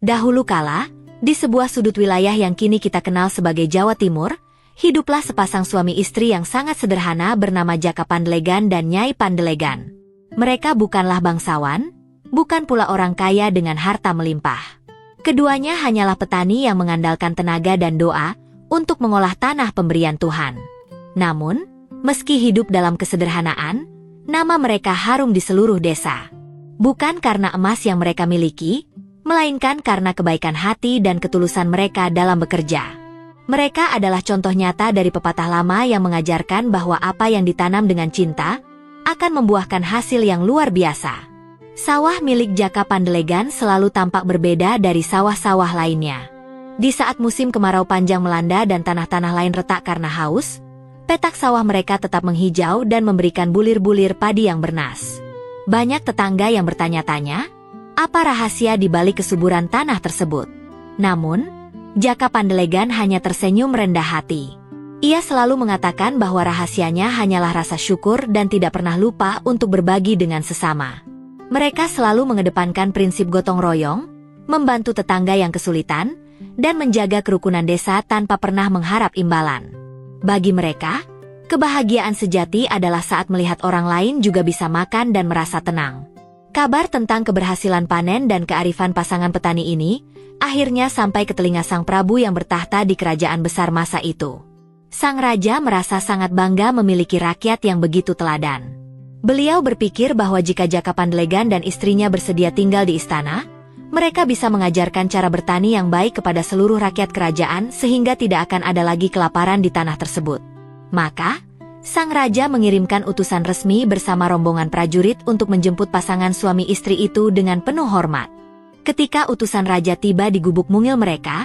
Dahulu kala, di sebuah sudut wilayah yang kini kita kenal sebagai Jawa Timur, hiduplah sepasang suami istri yang sangat sederhana bernama Jaka Pandelegan dan Nyai Pandelegan. Mereka bukanlah bangsawan, bukan pula orang kaya dengan harta melimpah. Keduanya hanyalah petani yang mengandalkan tenaga dan doa untuk mengolah tanah pemberian Tuhan. Namun, meski hidup dalam kesederhanaan, nama mereka harum di seluruh desa. Bukan karena emas yang mereka miliki, melainkan karena kebaikan hati dan ketulusan mereka dalam bekerja. Mereka adalah contoh nyata dari pepatah lama yang mengajarkan bahwa apa yang ditanam dengan cinta akan membuahkan hasil yang luar biasa. Sawah milik Jaka Pandelegan selalu tampak berbeda dari sawah-sawah lainnya. Di saat musim kemarau panjang melanda dan tanah-tanah lain retak karena haus, petak sawah mereka tetap menghijau dan memberikan bulir-bulir padi yang bernas. Banyak tetangga yang bertanya-tanya, apa rahasia di balik kesuburan tanah tersebut? Namun, Jaka Pandelegan hanya tersenyum rendah hati. Ia selalu mengatakan bahwa rahasianya hanyalah rasa syukur dan tidak pernah lupa untuk berbagi dengan sesama. Mereka selalu mengedepankan prinsip gotong royong, membantu tetangga yang kesulitan, dan menjaga kerukunan desa tanpa pernah mengharap imbalan. Bagi mereka, kebahagiaan sejati adalah saat melihat orang lain juga bisa makan dan merasa tenang. Kabar tentang keberhasilan panen dan kearifan pasangan petani ini akhirnya sampai ke telinga Sang Prabu yang bertahta di kerajaan besar masa itu. Sang Raja merasa sangat bangga memiliki rakyat yang begitu teladan. Beliau berpikir bahwa jika Jaka Pandelegan dan istrinya bersedia tinggal di istana, mereka bisa mengajarkan cara bertani yang baik kepada seluruh rakyat kerajaan sehingga tidak akan ada lagi kelaparan di tanah tersebut. Maka, Sang Raja mengirimkan utusan resmi bersama rombongan prajurit untuk menjemput pasangan suami istri itu dengan penuh hormat. Ketika utusan Raja tiba di gubuk mungil mereka,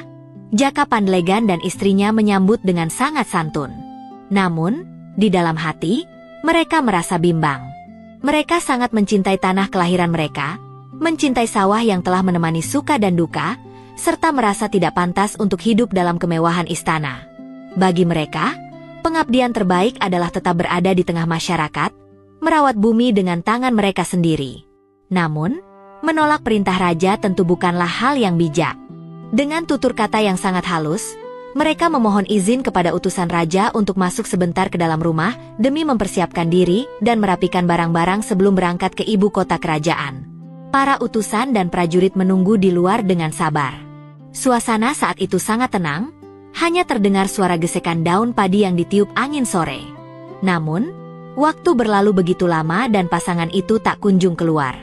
Jaka Pandelegan dan istrinya menyambut dengan sangat santun. Namun, di dalam hati, mereka merasa bimbang. Mereka sangat mencintai tanah kelahiran mereka, mencintai sawah yang telah menemani suka dan duka, serta merasa tidak pantas untuk hidup dalam kemewahan istana. Bagi mereka, pengabdian terbaik adalah tetap berada di tengah masyarakat, merawat bumi dengan tangan mereka sendiri. Namun, menolak perintah raja tentu bukanlah hal yang bijak. Dengan tutur kata yang sangat halus, mereka memohon izin kepada utusan raja untuk masuk sebentar ke dalam rumah demi mempersiapkan diri dan merapikan barang-barang sebelum berangkat ke ibu kota kerajaan. Para utusan dan prajurit menunggu di luar dengan sabar. Suasana saat itu sangat tenang, hanya terdengar suara gesekan daun padi yang ditiup angin sore. Namun, waktu berlalu begitu lama dan pasangan itu tak kunjung keluar.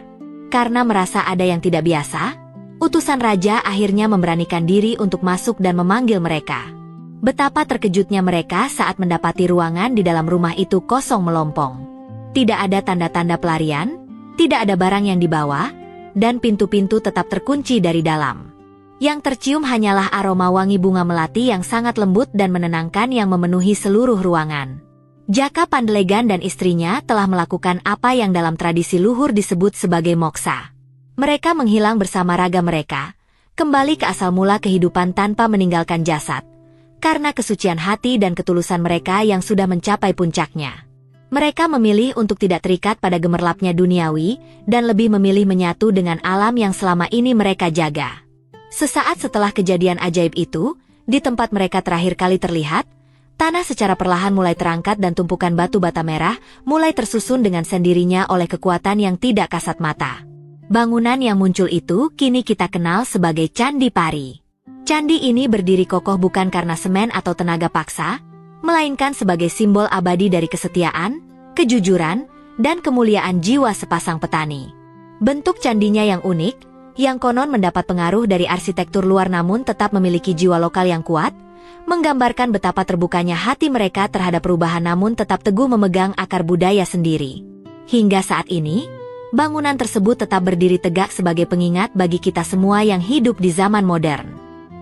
Karena merasa ada yang tidak biasa, utusan raja akhirnya memberanikan diri untuk masuk dan memanggil mereka. Betapa terkejutnya mereka saat mendapati ruangan di dalam rumah itu kosong melompong. Tidak ada tanda-tanda pelarian, tidak ada barang yang dibawa, dan pintu-pintu tetap terkunci dari dalam. Yang tercium hanyalah aroma wangi bunga melati yang sangat lembut dan menenangkan yang memenuhi seluruh ruangan. Jaka Pandelegan dan istrinya telah melakukan apa yang dalam tradisi luhur disebut sebagai moksa. Mereka menghilang bersama raga mereka, kembali ke asal mula kehidupan tanpa meninggalkan jasad, karena kesucian hati dan ketulusan mereka yang sudah mencapai puncaknya. Mereka memilih untuk tidak terikat pada gemerlapnya duniawi, dan lebih memilih menyatu dengan alam yang selama ini mereka jaga. Sesaat setelah kejadian ajaib itu, di tempat mereka terakhir kali terlihat, tanah secara perlahan mulai terangkat dan tumpukan batu bata merah mulai tersusun dengan sendirinya oleh kekuatan yang tidak kasat mata. Bangunan yang muncul itu kini kita kenal sebagai Candi Pari. Candi ini berdiri kokoh bukan karena semen atau tenaga paksa, melainkan sebagai simbol abadi dari kesetiaan, kejujuran, dan kemuliaan jiwa sepasang petani. Bentuk candinya yang unik, yang konon mendapat pengaruh dari arsitektur luar namun tetap memiliki jiwa lokal yang kuat, menggambarkan betapa terbukanya hati mereka terhadap perubahan namun tetap teguh memegang akar budaya sendiri. Hingga saat ini, bangunan tersebut tetap berdiri tegak sebagai pengingat bagi kita semua yang hidup di zaman modern.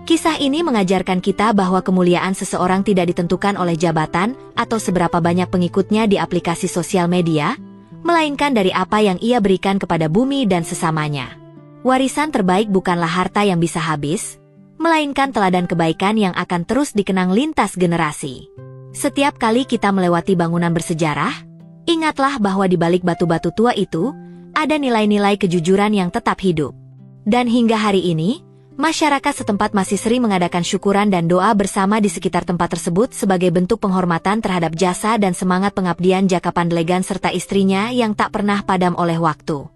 Kisah ini mengajarkan kita bahwa kemuliaan seseorang tidak ditentukan oleh jabatan atau seberapa banyak pengikutnya di aplikasi sosial media, melainkan dari apa yang ia berikan kepada bumi dan sesamanya. Warisan terbaik bukanlah harta yang bisa habis, melainkan teladan kebaikan yang akan terus dikenang lintas generasi. Setiap kali kita melewati bangunan bersejarah, ingatlah bahwa di balik batu-batu tua itu, ada nilai-nilai kejujuran yang tetap hidup. Dan hingga hari ini, Masyarakat setempat masih sering mengadakan syukuran dan doa bersama di sekitar tempat tersebut sebagai bentuk penghormatan terhadap jasa dan semangat pengabdian Jaka Pandelegan serta istrinya yang tak pernah padam oleh waktu.